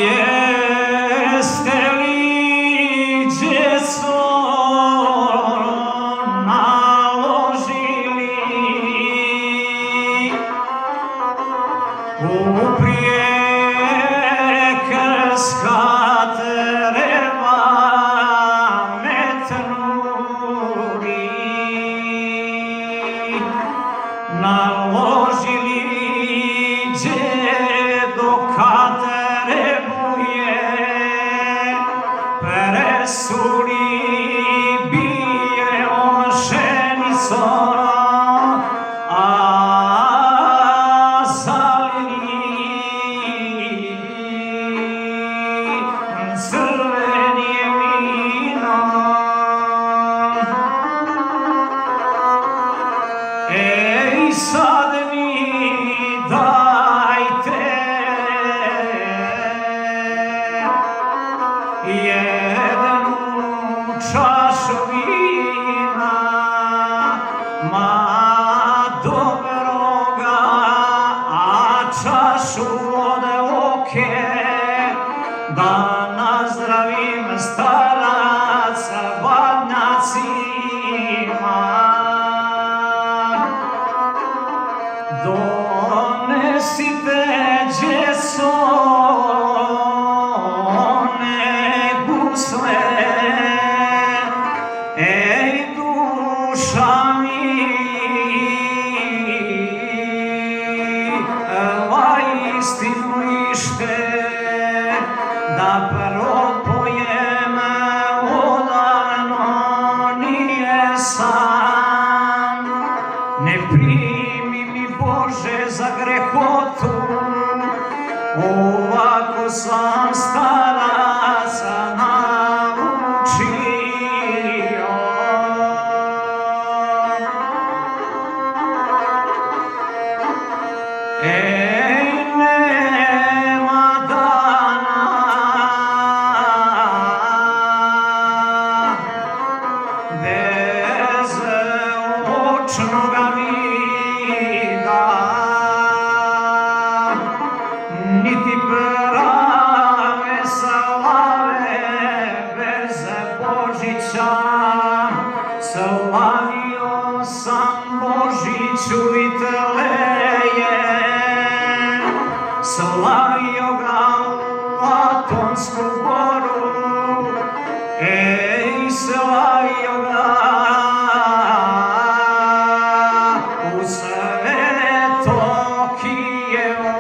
Jeste li đeso naložili u prijekrska treba metnuli, naložili đedo kad trebuje, presuli bije on šenicom, a zalili crvenije vino. Ej, sad mi dajte jednu čašu vina, ma dobroga, a čašu vode oke, da nazdravim staraca badnjacima. Donesite đeso one gusle, ej duša mi, istinu ište, da propojem odavno nije sam. Ne primi mi Bože za grehotu, ovako sam staraca naučio. Ej, nema dana bez očnoga vida, niti prave slave bez Božića. Slavio sam Božiću i teleje, slavio ga u Atonsku goru, ej, slavio ga u Sveto Kijevo.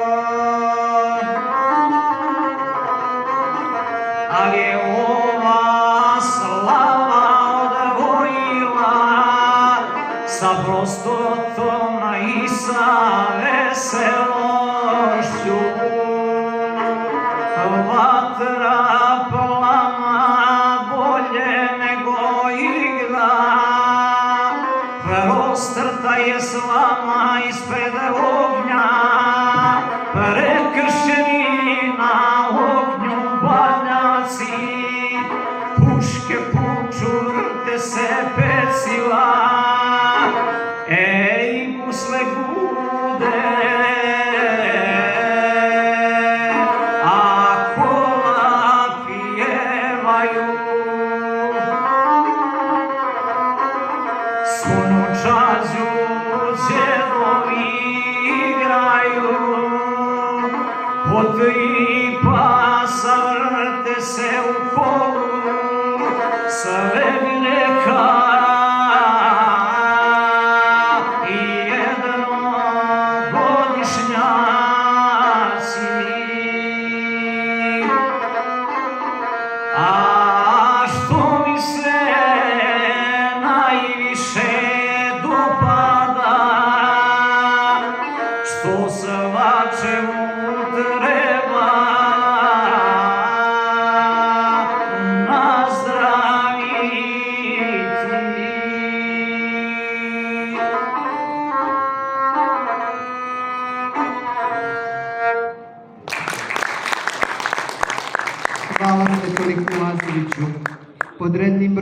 Ali je ova slava odvojila sa prostotom i sa veselošću. Vatra plama bolje nego igra, prostrta je slama ispred ognja, prekršeni na ognju badnjaci, puške puču, vrte se peciva, ej, gusle gude, a kola pjevaju. Svonu čađu đedovi igraju, po 3 pasa vrte se u kolu, sve mi neka i jednogodišnjaci. A što mi se najviše dopada, što svačemu treba nazdraviti. Hvala Svetolik Lazoviću. Pod rednim